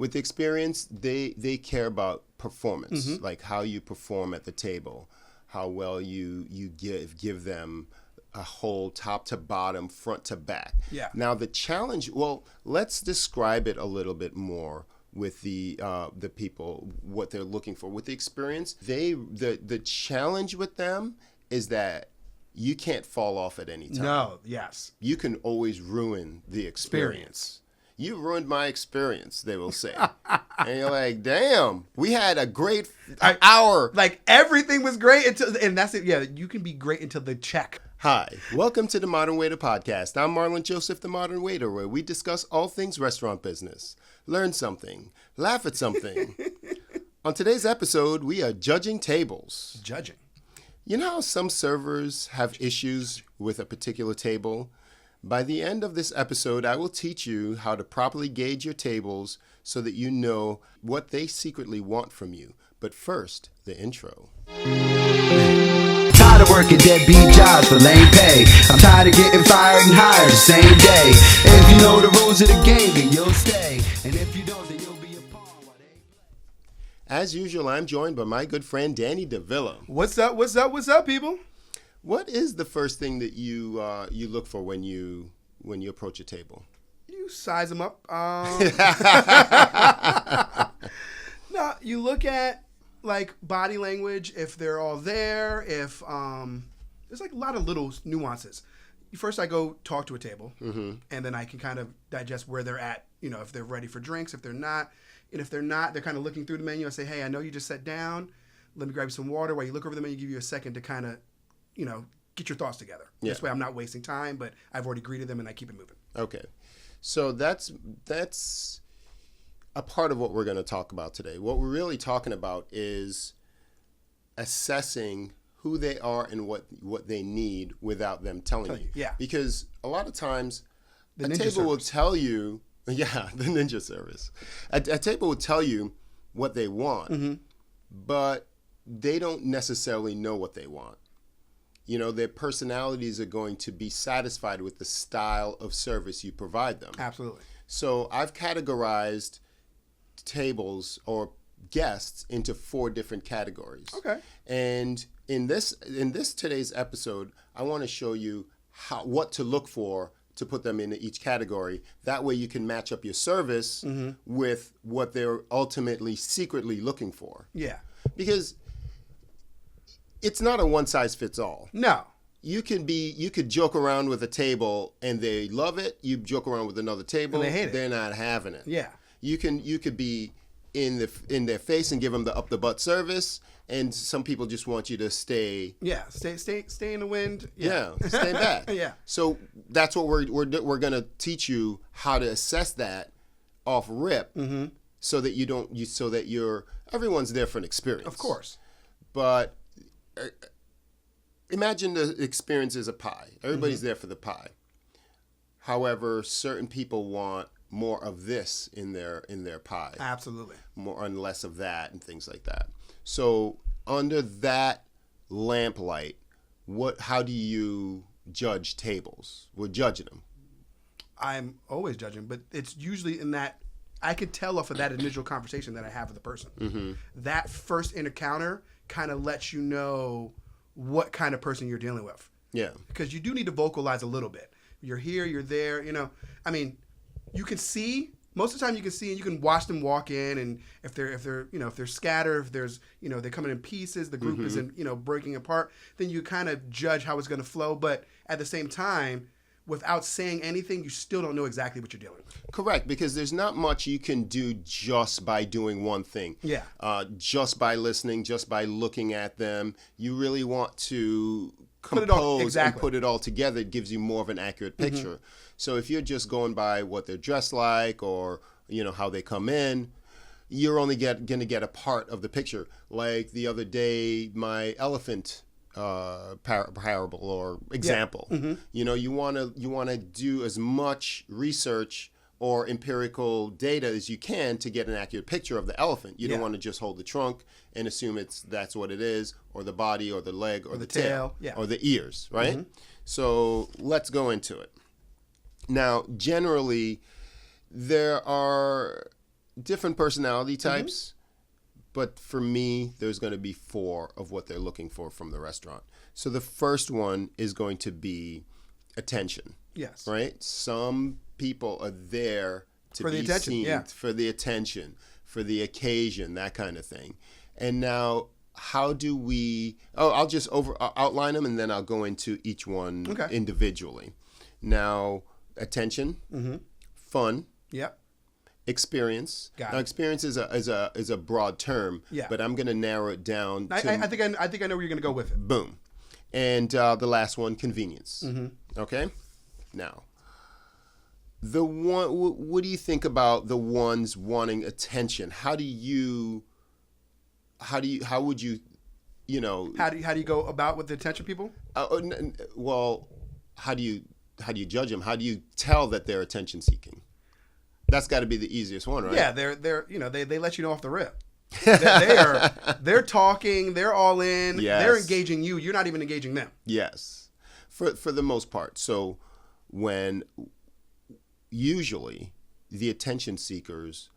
With experience, they care about performance, like how you perform at the table, how well you give them a whole top to bottom, front to back. Yeah. Now the challenge, well, let's describe it a little bit more with the people, what they're looking for. With the experience, the challenge with them is that you can't fall off at any time. No, yes. You can always ruin the experience. You ruined my experience, they will say. And you're like, damn, we had a great hour. Like everything was great and that's it. Yeah, you can be great until the check. Hi, welcome to the Modern Waiter Podcast. I'm Marlon Joseph, the Modern Waiter, where we discuss all things restaurant business. Learn something, laugh at something. On today's episode, we are judging tables. Judging. You know how some servers have issues with a particular table? By the end of this episode, I will teach you how to properly gauge your tables so that you know what they secretly want from you. But first, the intro. Tired of working deadbeat jobs for lame pay. I'm tired of getting fired and hired the same day. If you know the rules of the game, then you'll stay. And if you don't, then you'll be a pawn while they play. As usual, I'm joined by my good friend Danny DeVilla. What's up, people? What is the first thing that you look for when you approach a table? You size them up. No, you look at like body language, if they're all there, if there's like a lot of little nuances. First, I go talk to a table, and then I can kind of digest where they're at. You know, if they're ready for drinks, if they're not, and if they're not, they're kind of looking through the menu. I say, hey, I know you just sat down. Let me grab you some water. While you look over the menu, give you a second to kind of, you know, get your thoughts together. Yeah. This way, I'm not wasting time, but I've already greeted them and I keep it moving. Okay, so that's a part of what we're going to talk about today. What we're really talking about is assessing who they are and what they need without them telling you. Yeah. Because a lot of times The a ninja table will service. tell you, yeah, the ninja service. A table will tell you what they want, but they don't necessarily know what they want. You know, their personalities are going to be satisfied with the style of service you provide them. Absolutely. So I've categorized tables or guests into 4 different categories. Okay. And in this today's episode, I want to show you what to look for to put them into each category. That way you can match up your service with what they're ultimately secretly looking for. Yeah. Because it's not a one size fits all. No. You could joke around with a table and they love it. You joke around with another table, And they hate it. They're not having it. Yeah. You could be in their face and give them the up the butt service, and some people just want you to stay. Yeah. Stay in the wind. Yeah, stay back. Yeah. So that's what we're gonna teach you how to assess that off rip, so that everyone's there for an experience. Of course. But imagine the experience is a pie. Everybody's there for the pie. However, certain people want more of this in their pie, Absolutely. more and less of that, and things like that. So under that lamplight, how do you judge tables? We're judging them. I'm always judging, but it's usually in that I could tell off of that initial conversation that I have with the person. That first encounter kind of lets you know what kind of person you're dealing with. Yeah. Because you do need to vocalize a little bit. You're here, you're there, you know. I mean, you can see, most of the time you can see and you can watch them walk in, and if they're scattered, if there's, you know, they're coming in pieces, the group isn't, you know, breaking apart, then you kind of judge how it's going to flow. But at the same time, without saying anything, you still don't know exactly what you're dealing with. Correct, because there's not much you can do just by doing one thing. Yeah. Just by listening, just by looking at them. You really want to Put it all- compose exactly. and put it all together. It gives you more of an accurate picture. So if you're just going by what they're dressed like, or, you know, how they come in, you're only going to get a part of the picture. Like the other day, my elephant parable or example. You know, you want to do as much research or empirical data as you can to get an accurate picture of the elephant. You don't want to just hold the trunk and assume that's what it is, or the body, or the leg, or the tail, or the ears, right? So let's go into it. Now, generally, there are different personality types, but for me, there's going to be 4 of what they're looking for from the restaurant. So the first one is going to be attention. Yes. Right? Some people are there to be seen, for the attention, for the occasion, that kind of thing. And now, how do we... I'll just outline them, and then I'll go into each one individually. Now, attention, fun, experience. Got now, it. Experience is a broad term, but I'm going to narrow it down to... I think I know where you're going to go with it. Boom. And the last one, convenience. Okay? Now, the one... What do you think about the ones wanting attention? How would you, you know... How do you go about with the attention people? Well, how do you judge them? How do you tell that they're attention seeking? That's got to be the easiest one, right? Yeah, they're they let you know off the rip. They're talking. They're all in. Yes. They're engaging you. You're not even engaging them. Yes, for the most part. So when usually the attention seekers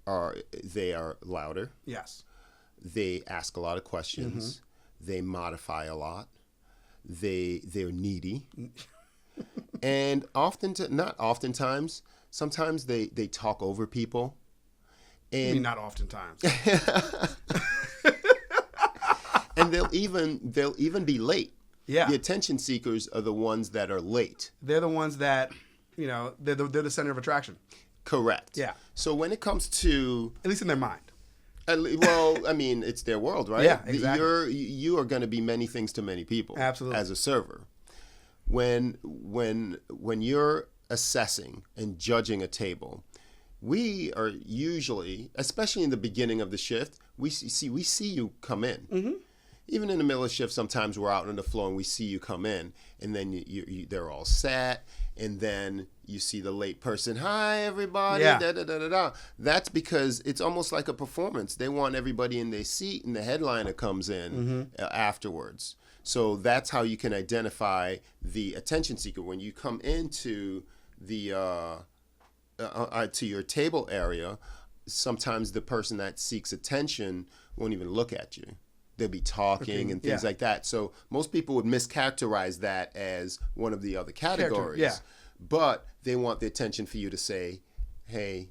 are louder. Yes. They ask a lot of questions. They modify a lot. They're needy. And oftentimes, sometimes they talk over people. And I mean, not oftentimes. And they'll even be late. Yeah. The attention seekers are the ones that are late. They're the ones that, they're the center of attraction. Correct. Yeah. So when it comes to... At least in their mind. Well, I mean, it's their world, right? Yeah, exactly. You are going to be many things to many people. Absolutely. As a server. When you're assessing and judging a table, we are usually, especially in the beginning of the shift, we see you come in. Even in the middle of shift, sometimes we're out on the floor and we see you come in, and then they're all sat, and then you see the late person. Hi, everybody. Yeah. Da, da, da, da, da. That's because it's almost like a performance. They want everybody in their seat, and the headliner comes in afterwards. So that's how you can identify the attention seeker. When you come into the to your table area, sometimes the person that seeks attention won't even look at you. They'll be talking and things like that. So most people would mischaracterize that as one of the other categories. Yeah. But they want the attention for you to say, hey,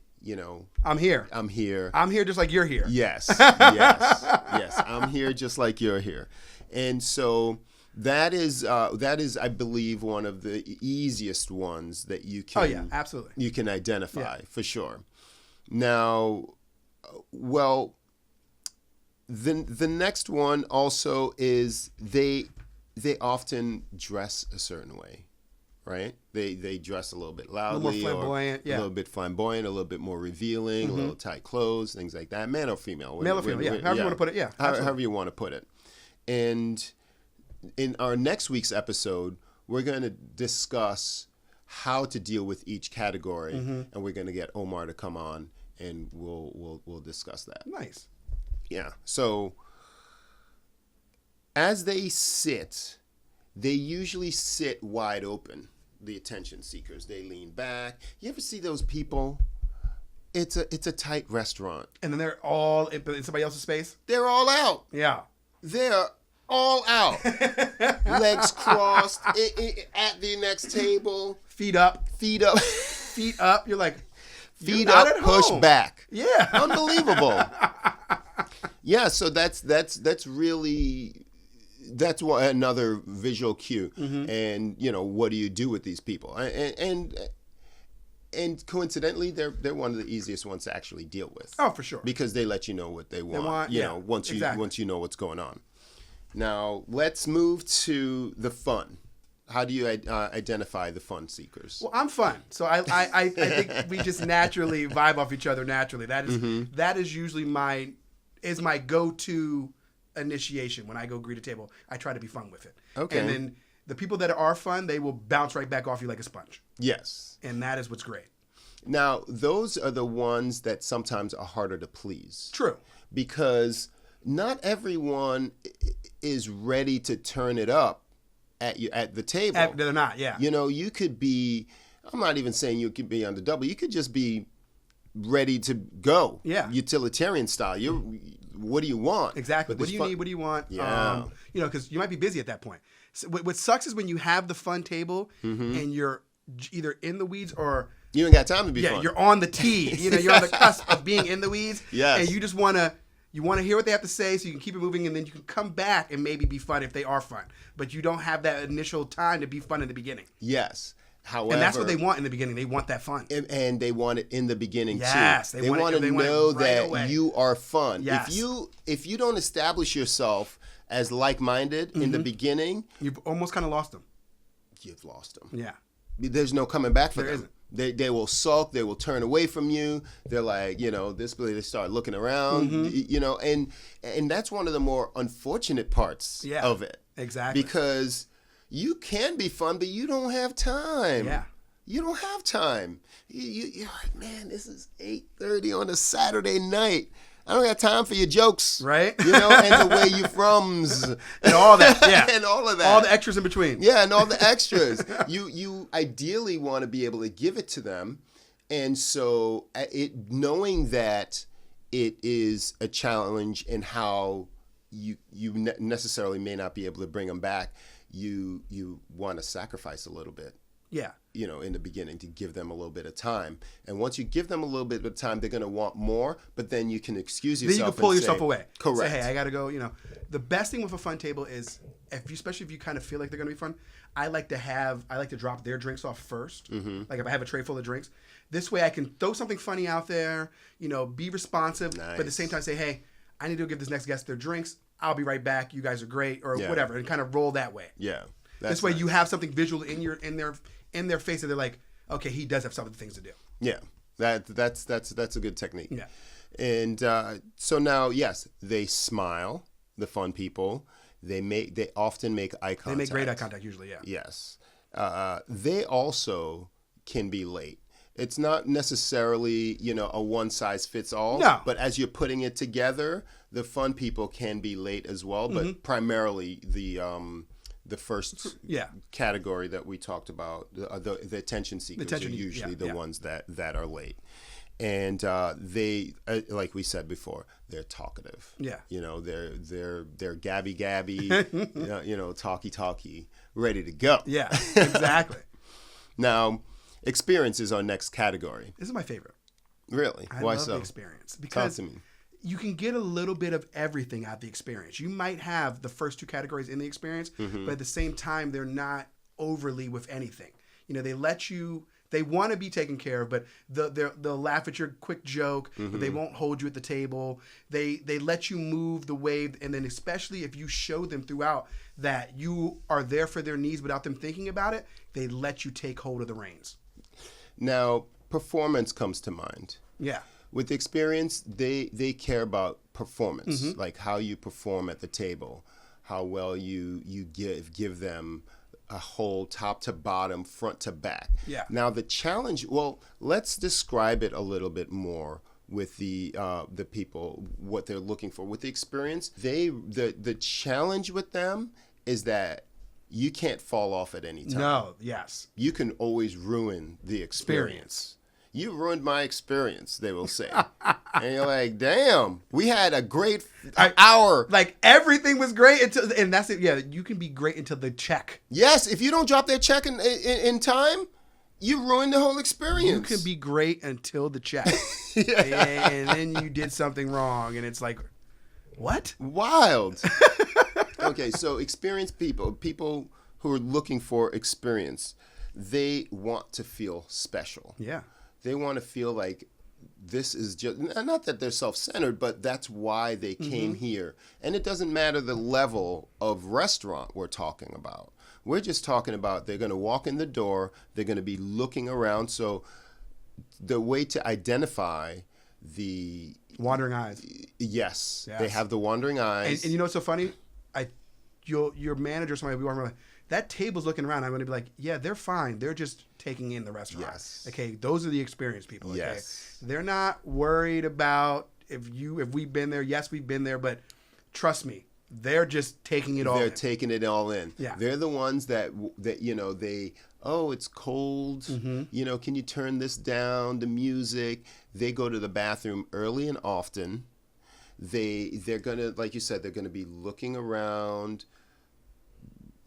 I'm here. I'm here. I'm here just like you're here. Yes. Yes. I'm here just like you're here. And so that is, I believe, one of the easiest ones that you can. Oh yeah, absolutely. You can identify for sure. Now, well, the next one also is they often dress a certain way, right? They dress a little bit loudly, a little more flamboyant, a little bit flamboyant, a little bit more revealing, a little tight clothes, things like that. Man or female? Male or female? Yeah, however you want to put it. Yeah, however you want to put it. And in our next week's episode, we're going to discuss how to deal with each category, and we're going to get Omar to come on, and we'll discuss that. Nice. Yeah. So as they sit, they usually sit wide open. The attention seekers, they lean back. You ever see those people? It's a tight restaurant, And then they're all in somebody else's space. they're all out. Yeah. They're all out. Legs crossed at the next table. Feet up. Feet up. Feet up. You're like, Feet you're not up, at push home. back. Yeah. Unbelievable. Yeah, so that's really another visual cue. And what do you do with these people? And coincidentally, they're one of the easiest ones to actually deal with. Oh, for sure. Because they let you know what they want. Once you know what's going on. Now let's move to the fun. How do you identify the fun seekers? Well, I'm fun, so I think we just naturally vibe off each other naturally. That is usually my go-to initiation when I go greet a table. I try to be fun with it. Okay. And then the people that are fun, they will bounce right back off you like a sponge. Yes. And that is what's great. Now, those are the ones that sometimes are harder to please. True. Because not everyone is ready to turn it up at the table. They're not, yeah. You could be, I'm not even saying you could be on the double. You could just be ready to go. Yeah. Utilitarian style. What do you want? Exactly. But What do you need? What do you want? Yeah. Because you might be busy at that point. So what sucks is when you have the fun table and you're either in the weeds or you ain't got time to be fun. you're on the tee. You're on the cusp of being in the weeds. Yes. And you just want to hear what they have to say so you can keep it moving, and then you can come back and maybe be fun if they are fun. But you don't have that initial time to be fun in the beginning. Yes. However, and that's what they want in the beginning. They want that fun. And they want it in the beginning too. Yes, they want to know right that away. you are fun. Yes. If you don't establish yourself as like-minded in the beginning, you've almost kind of lost them. You've lost them. Yeah. There's no coming back for There them. isn't. They will sulk. They will turn away from you. They're like, they start looking around, and that's one of the more unfortunate parts of it. Exactly. Because you can be fun, but you don't have time. Yeah. You don't have time. You're like, man, this is 8:30 on a Saturday night. I don't got time for your jokes. Right. And the way you frums. And all that. Yeah. And all of that. All the extras in between. Yeah, and all the extras. You ideally want to be able to give it to them. And so knowing that it is a challenge in how you necessarily may not be able to bring them back, you want to sacrifice a little bit. Yeah. In the beginning to give them a little bit of time. And once you give them a little bit of time, they're going to want more, but then you can excuse yourself. Then you can pull and yourself say, away. Correct. Say, hey, I got to go, The best thing with a fun table is, especially if you kind of feel like they're going to be fun, I like to drop their drinks off first. Mm-hmm. Like if I have a tray full of drinks. This way I can throw something funny out there, be responsive, Nice. but at the same time say, hey, I need to go give this next guest their drinks. I'll be right back. You guys are great, or whatever, and kind of roll that way. Yeah. This way you have something visual in their face that they're like, okay, he does have some things to do. Yeah, that's a good technique. Yeah. And so now, yes, they smile. The fun people, they often make eye contact. They make great eye contact usually. Yeah. Yes. They also can be late. It's not necessarily a one size fits all. No. But as you're putting it together, the fun people can be late as well. But primarily the first category that we talked about, the attention seekers are usually the ones that are late. And they, like we said before, they're talkative. Yeah. They're gabby, talky, ready to go. Yeah, exactly. Now, experience is our next category. This is my favorite. Really? I Why love so? the experience because Talk to me. you can get a little bit of everything out of the experience. You might have the first two categories in the experience, but at the same time, they're not overly with anything. They want to be taken care of, but they'll laugh at your quick joke, but they won't hold you at the table. They let you move the way, and then especially if you show them throughout that you are there for their needs without them thinking about it, they let you take hold of the reins. Now, performance comes to mind. Yeah. With experience, they care about performance, like how you perform at the table, how well you give them a whole top to bottom, front to back. Yeah. Now the challenge, let's describe it a little bit more with the people, what they're looking for. With the experience, the challenge with them is that you can't fall off at any time. No, yes. You can always ruin the experience. You ruined my experience, they will say. And you're like, damn, we had a great hour. Like everything was great and that's it. Yeah, you can be great until the check. Yes, if you don't drop that check in time, you ruined the whole experience. You can be great until the check. And then you did something wrong and it's like, what? Wild. Okay, so experienced people who are looking for experience, they want to feel special. Yeah. They want to feel like this is just, not that they're self-centered, but that's why they came here. And it doesn't matter the level of restaurant we're talking about. We're just talking about they're going to walk in the door, they're going to be looking around. So the way to identify the wandering eyes. Yes. They have the wandering eyes. And you know what's so funny? Your manager or somebody will be walking around, that table's looking around. I'm going to be like, yeah, they're fine. They're just taking in the restaurant. Yes. Okay, those are the experienced people. Okay? Yes. They're not worried about if we've been there. Yes, we've been there, but trust me, they're just taking it all in. They're taking it all in. Yeah. They're the ones that they oh, it's cold. You know, can you turn this down? The music. They go to the bathroom early and often. They're gonna, like you said, they're gonna be looking around.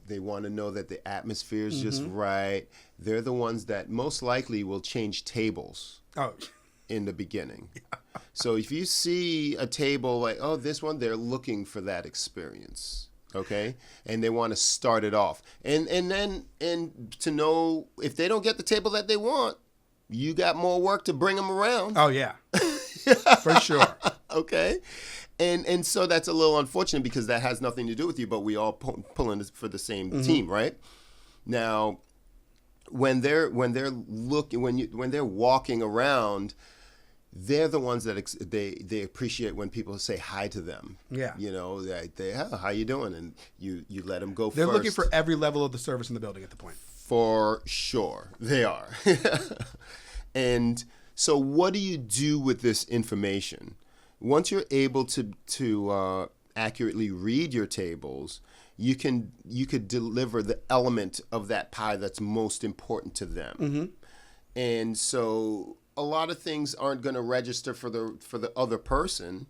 They want to know that the atmosphere is just right. They're the ones that most likely will change tables in the beginning. So if you see a table like, oh, this one, they're looking for that experience. Okay, and they want to start it off, and to know if they don't get the table that they want, you got more work to bring them around. Oh yeah, for sure. Okay, and so that's a little unfortunate because that has nothing to do with you, but we all pulling for the same team, right? Now, when they're walking around, they're the ones that they appreciate when people say hi to them. Yeah. You know, they how you doing? And you let them go They're first. looking for every level of the service in the building at the point. For sure. They are. And so what do you do with this information? Once you're able to accurately read your tables, you could deliver the element of that pie that's most important to them. And so a lot of things aren't going to register for the other person,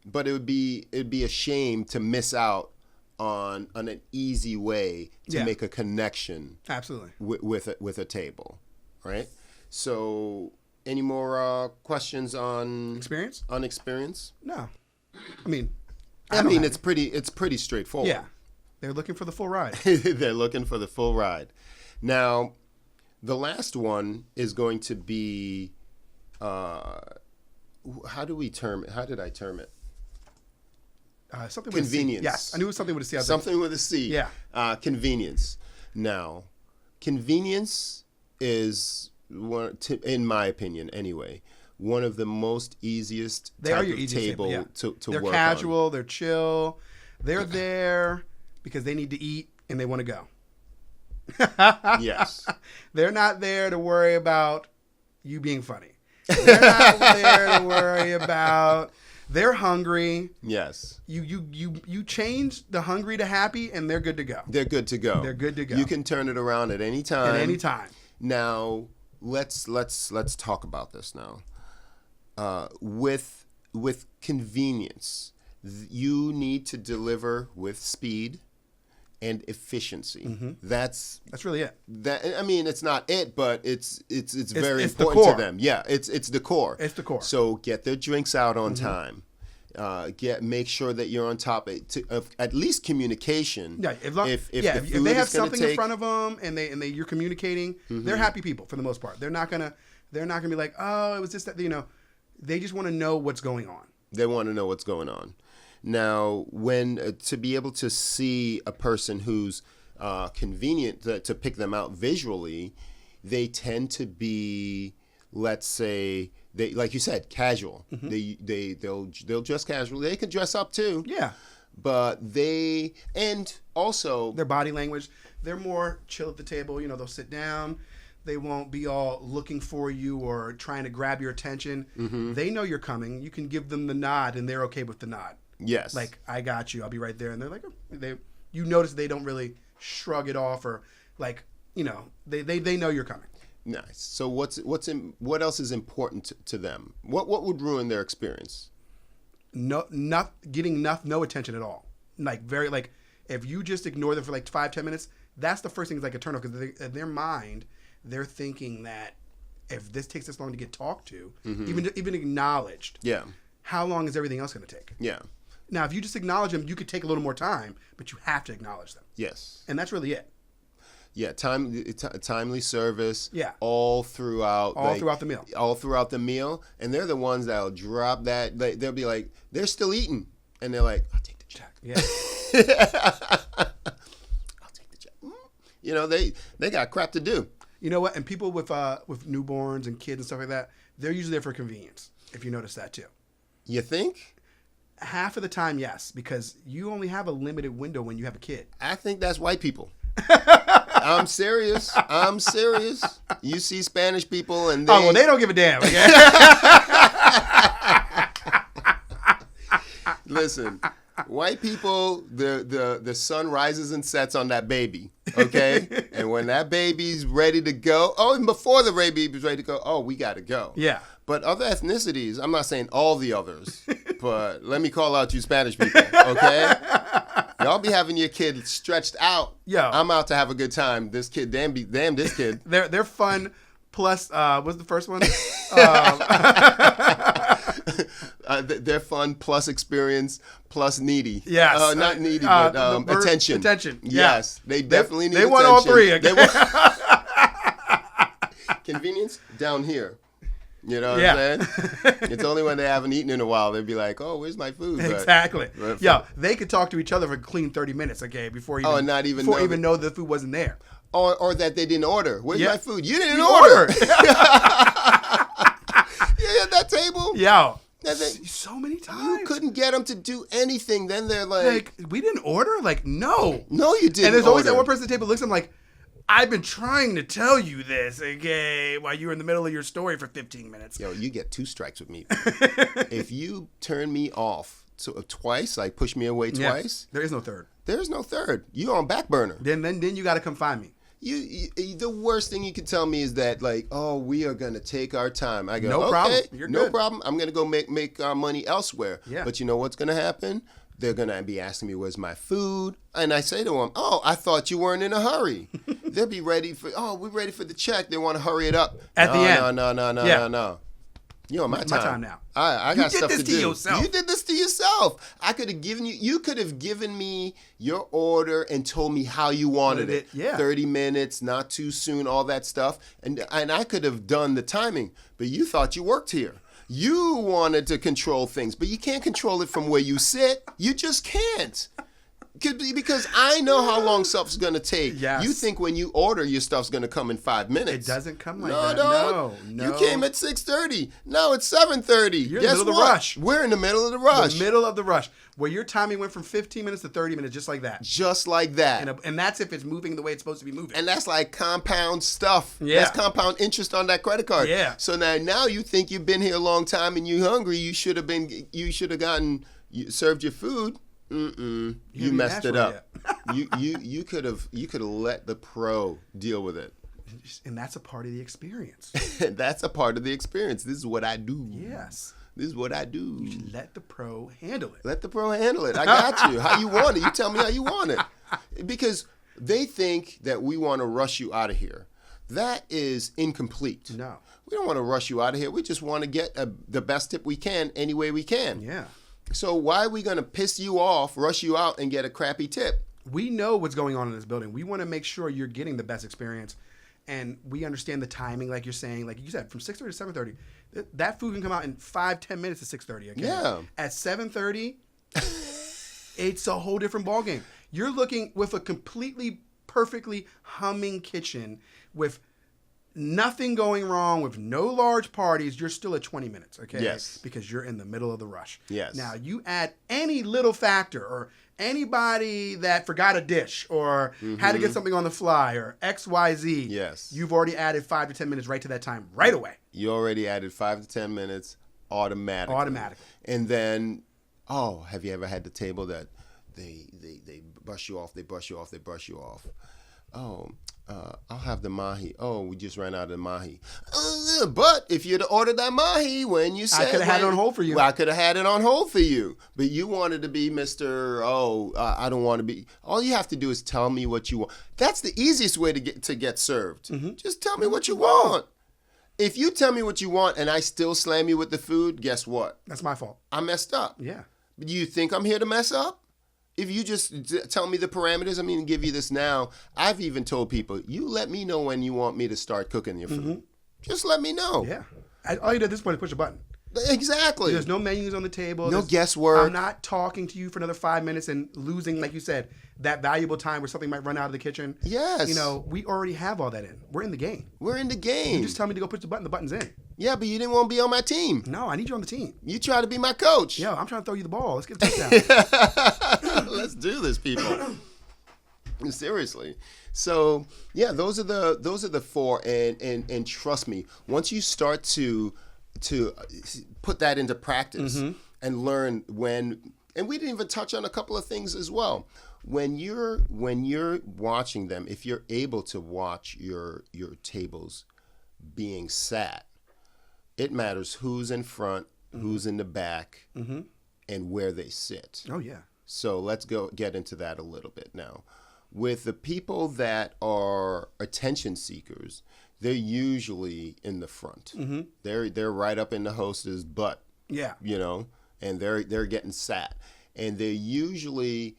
but it'd be a shame to miss out on an easy way to make a connection. Absolutely. With a table, right? So, any more questions on experience? On experience? No, I mean it's pretty straightforward. Yeah, they're looking for the full ride. They're looking for the full ride. Now, the last one is going to be. How did I term it? Something convenience. With a C. Yes, I knew it was something with a C. Something with a C. Yeah. Convenience. Now, convenience is in my opinion, anyway, one of the most easiest type of table to work on. They're casual. They're chill. They're there because they need to eat and they want to go. Yes. They're not there to worry about you being funny. They're not there to worry about. They're hungry. Yes. You change the hungry to happy, and they're good to go. They're good to go. They're good to go. You can turn it around at any time. At any time. Now, let's talk about this now. With convenience, you need to deliver with speed and efficiency. Mm-hmm. That's really it. I mean, it's not it, but it's very important to them. Yeah, it's the core. It's the core. So get their drinks out on time. Make sure that you're on top of at least communication. Yeah, if they have something in front of them and you're communicating, they're happy people for the most part. They're not gonna be like, oh, it was just that, they just want to know what's going on. They want to know what's going on. Now, when to be able to see a person who's convenient to pick them out visually, they tend to be, let's say, they, like you said, casual. They'll dress casually. They can dress up too. Yeah. But and also their body language, they're more chill at the table. They'll sit down. They won't be all looking for you or trying to grab your attention. They know you're coming. You can give them the nod, and they're okay with the nod. Yes. Like, I got you. I'll be right there. And they're like, you notice they don't really shrug it off or they know you're coming. Nice. So what else is important to them? What would ruin their experience? No attention at all. If you just ignore them for 5-10 minutes, that's the first thing is like a turn off, because in their mind, they're thinking that if this takes this long to get talked to, even acknowledged, how long is everything else going to take? Yeah. Now, if you just acknowledge them, you could take a little more time, but you have to acknowledge them. Yes. And that's really it. Yeah, timely service. Yeah. All throughout the meal. All throughout the meal, and they're the ones that'll drop that. They'll be like, they're still eating, and they're like, I'll take the check. Yeah. I'll take the check. They got crap to do. You know what? And people with newborns and kids and stuff like that, they're usually there for convenience. If you notice that too. You think? Half of the time, yes, because you only have a limited window when you have a kid. I think that's white people. I'm serious. You see Spanish people and they don't give a damn. Okay? Listen, white people, the sun rises and sets on that baby. Okay? And when that baby's ready to go, and before the baby's ready to go, we got to go. Yeah. But other ethnicities, I'm not saying all the others, but let me call out you Spanish people, okay? Y'all be having your kid stretched out. Yo. I'm out to have a good time. This kid, damn this kid. They're fun. Plus, what's the first one? They're fun plus experience plus needy. Yes. Not needy, but attention. Attention. Yes. Yeah. They definitely need They attention. want all three. Okay? Convenience down here. You know what I'm saying? It's only when they haven't eaten in a while they'd be like, where's my food? Exactly. They could talk to each other for a clean 30 minutes, okay, before even know the food wasn't there. Or that they didn't order. Where's my food? You didn't order. order. At that table. Yo. So many times. You couldn't get them to do anything. Then they're like, we didn't order? Like, no. No, you didn't. And there's always that one person at the table looks at them like, I've been trying to tell you this, okay, while you were in the middle of your story for 15 minutes. Yo, you get 2 strikes with me. If you turn me off twice, like push me away twice. There is no third. There is no third. You're on back burner. Then you got to come find me. You the worst thing you can tell me is that, like, we are going to take our time. I go, no problem. You're no good. problem. I'm going to go make our money elsewhere. Yeah. But you know what's going to happen? They're going to be asking me, where's my food? And I say to them, I thought you weren't in a hurry. They'll be ready for, we're ready for the check. They want to hurry it up. At the end. No. You're on my time. My time now. I got stuff to do. You did this to yourself. You did this to yourself. I could have given you could have given me your order and told me how you wanted it. Yeah. 30 minutes, not too soon, all that stuff. And I could have done the timing, but you thought you worked here. You wanted to control things, but you can't control it from where you sit. You just can't. Because I know how long stuff's going to take. Yes. You think when you order, your stuff's going to come in 5 minutes. It doesn't come like that. No. You came at 6:30. No, it's 7:30. You're in the middle of the rush. We're in the middle of the rush. The middle of the rush. Where your timing went from 15 minutes to 30 minutes, just like that. Just like that. And that's if it's moving the way it's supposed to be moving. And that's like compound stuff. Yeah. That's compound interest on that credit card. Yeah. So now you think you've been here a long time and you're hungry. You should have served your food. You messed it up. you could have let the pro deal with it. And that's a part of the experience. That's a part of the experience. This is what I do. Yes. This is what I do. You should let the pro handle it. Let the pro handle it. I got you. How you want it. You tell me how you want it. Because they think that we want to rush you out of here. That is incomplete. No. We don't want to rush you out of here. We just want to get the best tip we can any way we can. Yeah. So why are we going to piss you off, rush you out, and get a crappy tip? We know what's going on in this building. We want to make sure you're getting the best experience. And we understand the timing, like you're saying. Like you said, from 6:30 to 7:30. That food can come out in 5-10 minutes to 6:30. Okay? Yeah. At 7:30, it's a whole different ballgame. You're looking with a completely, perfectly humming kitchen with nothing going wrong, with no large parties. You're still at 20 minutes, okay? Yes. Because you're in the middle of the rush. Yes. Now, you add any little factor or anybody that forgot a dish or had to get something on the fly or XYZ. Yes. You've already added 5 to 10 minutes right to that time right away. You already added 5 to 10 minutes automatically. Automatically. And then, have you ever had the table that they brush you off, they brush you off, they brush you off? I'll have the mahi. We just ran out of the mahi. But if you'd ordered that mahi when you said... I could have had it on hold for you. Well, I could have had it on hold for you. But you wanted to be Mr. I don't want to be... All you have to do is tell me what you want. That's the easiest way to get served. Mm-hmm. Just tell me what you want. If you tell me what you want and I still slam you with the food, guess what? That's my fault. I messed up. Yeah. Do you think I'm here to mess up? If you just tell me the parameters, I'm going to give you this now. I've even told people, you let me know when you want me to start cooking your food. Mm-hmm. Just let me know. Yeah. All you do at this point is push a button. Exactly. There's no menus on the table. No guesswork. I'm not talking to you for another 5 minutes and losing, like you said, that valuable time where something might run out of the kitchen. Yes. We already have all that in. We're in the game. We're in the game. You just tell me to go push the button. The button's in. Yeah, but you didn't want to be on my team. No, I need you on the team. You try to be my coach. Yo, I'm trying to throw you the ball. Let's get a touchdown. Let's do this, people. Seriously. So yeah, those are the 4, and trust me, once you start to put that into practice and learn when And we didn't even touch on a couple of things as well. When you're watching them, if you're able to watch your tables being sat, it matters who's in front, who's in the back, and where they sit. Oh yeah. So let's get into that a little bit now. With the people that are attention seekers, they're usually in the front. They're right up in the host's butt. Yeah. You know, and they're getting sat, and they're usually.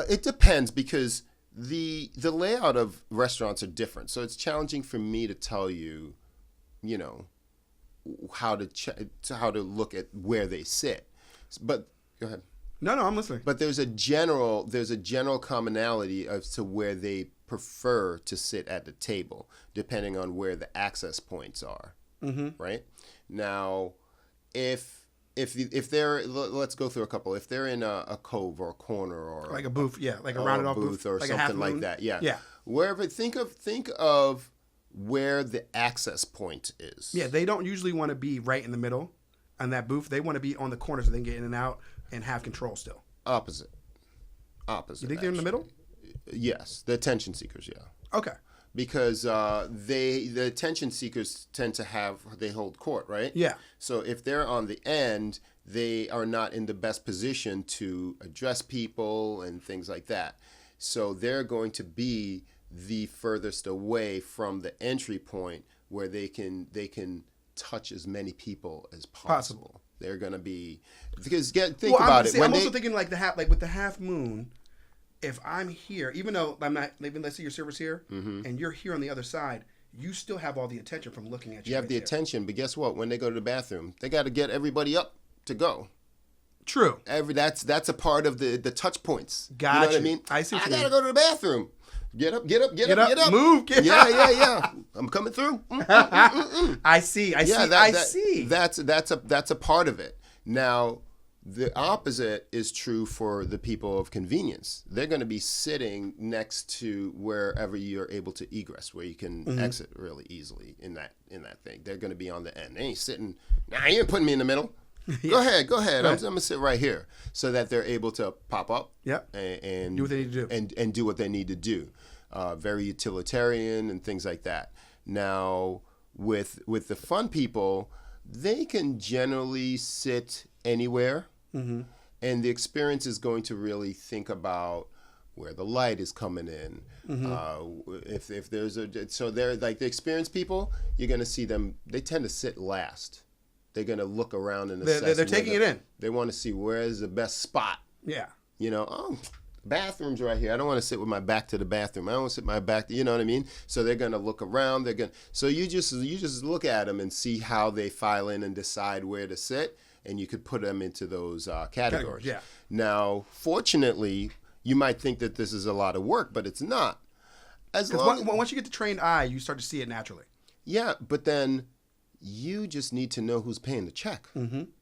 It depends because the layout of restaurants are different, so it's challenging for me to tell you, you know, how to look at where they sit. But go ahead. No, I'm listening. But there's a general commonality as to where they prefer to sit at the table, depending on where the access points are. Right now, if they're, let's go through a couple. If they're in a cove or a corner or like a booth, like a rounded off booth or like something like that, wherever. Think of where the access point is. Yeah, they don't usually want to be right in the middle on that booth. They want to be on the corner so they can get in and out and have control still. Opposite. You think they're in the middle? Yes, the attention seekers. Yeah. Okay. Because the attention seekers tend to they hold court, right? Yeah. So if they're on the end, they are not in the best position to address people and things like that. So they're going to be the furthest away from the entry point where they can touch as many people as possible. They're going to be, because think about it. I'm also thinking like with the half moon. If I'm here, even though I'm not, even let's say your server's here, and you're here on the other side, you still have all the attention from looking at you. You have the attention, but guess what? When they go to the bathroom, they got to get everybody up to go. True. That's a part of the touch points. Gotcha. You know what I mean? I see. I gotta go to the bathroom. Get up. Move. Yeah. I'm coming through. I see. That's a part of it. Now, the opposite is true for the people of convenience. They're going to be sitting next to wherever you're able to egress, where you can exit really easily in that thing. They're going to be on the end. They ain't sitting. Nah, you ain't putting me in the middle. Go ahead. Right. I'm going to sit right here, so that they're able to pop up. And do what they need to do. And do what they need to do. Very utilitarian and things like that. Now, with the fun people, they can generally sit anywhere. And the experience is going to really think about where the light is coming in. If there's so they're like the experienced people, you're going to see them. They tend to sit last. They're going to look around and assess. They're taking it in. They want to see where is the best spot. Yeah. You know, bathroom's right here. I don't want to sit with my back to the bathroom. I don't want to sit my back. You know what I mean? So they're going to look around. So you just look at them and see how they file in and decide where to sit. And you could put them into those categories. Yeah. Now, fortunately, you might think that this is a lot of work, but it's not. Once you get the trained eye, you start to see it naturally. Yeah, but then you just need to know who's paying the check.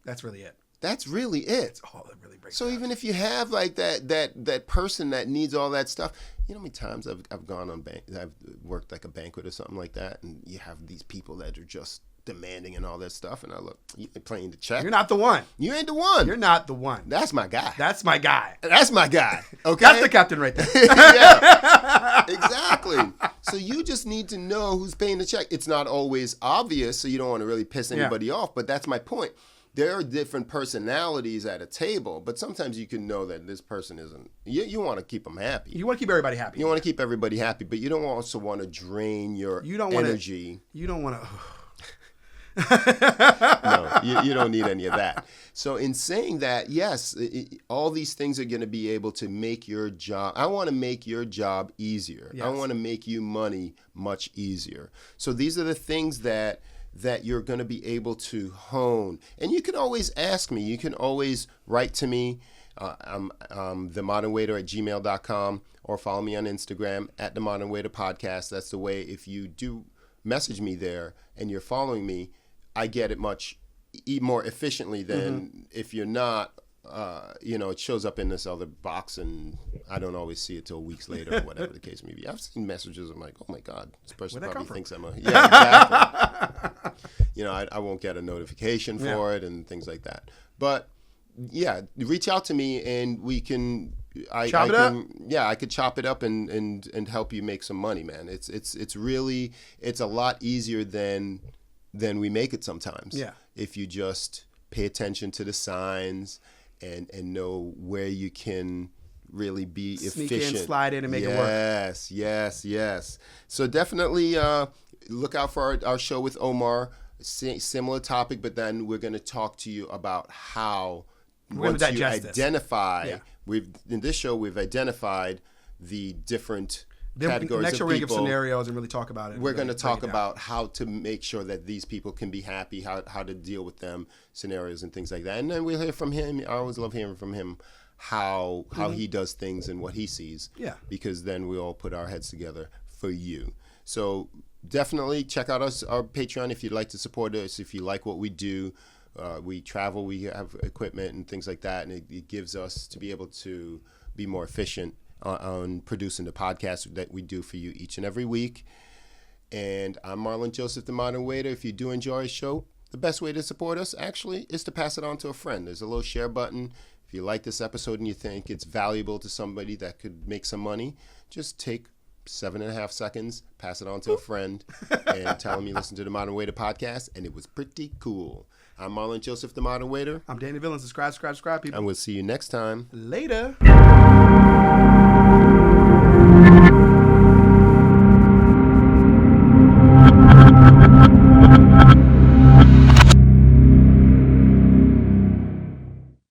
That's really it. That's really it. That's all that really breaks. So even if you have like that person that needs all that stuff, you know how many times I've gone on I've worked like a banquet or something like that, and you have these people that are just demanding and all that stuff, and I look, you ain't playing the check. You're not the one. You ain't the one. You're not the one. That's my guy. That's my guy. Okay. That's the captain right there. Yeah, exactly. So you just need to know who's paying the check. It's not always obvious, so you don't want to really piss anybody off, but that's my point. There are different personalities at a table, but sometimes you can know that this person isn't. You want to keep them happy. You want to keep everybody happy. You want to keep everybody happy, but you don't also want to drain your energy. You don't want to. No, you don't need any of that. So in saying that, yes, all these things are going to be able to make your job. I want to make your job easier. Yes. I want to make you money much easier. So these are the things that you're going to be able to hone. And you can always ask me. You can always write to me. I'm themodernwaiter@gmail.com, or follow me on Instagram @themodernwaiterpodcast. That's the way. If you do message me there and you're following me, I get it much more efficiently than if you're not. It shows up in this other box, and I don't always see it till weeks later, or whatever the case may be. I've seen messages. I'm like, oh my God, this person probably thinks I'm a exactly. I won't get a notification for it and things like that. But yeah, reach out to me and we can. I Chop it can, up? Yeah, I could chop it up and help you make some money, man. It's really a lot easier than we make it sometimes. Yeah. If you just pay attention to the signs and know where you can really be Sneak efficient. in, slide in, and make it work. Yes. So definitely look out for our show with Omar. Similar topic, but then we're going to talk to you about how once you identify. Yeah. In this show we've identified the different categories next of show we're going to give people. scenarios and really talk about it. We're going to break talk it down. about how to make sure that these people can be happy, how to deal with them, scenarios and things like that. And then we'll hear from him. I always love hearing from him how he does things and what he sees. Yeah. Because then we all put our heads together for you. So definitely check out our Patreon if you'd like to support us, if you like what we do. We travel, we have equipment and things like that, and it gives us to be able to be more efficient on producing the podcast that we do for you each and every week. And I'm Marlon Joseph, the Modern Waiter. If you do enjoy the show, the best way to support us actually is to pass it on to a friend. There's a little share button. If you like this episode and you think it's valuable to somebody that could make some money, just take 7.5 seconds, pass it on to a friend, and tell them you listen to the Modern Waiter podcast, and it was pretty cool. I'm Marlon Joseph, the Modern Waiter. I'm Danny Villain. Subscribe, people. And we'll see you next time. Later.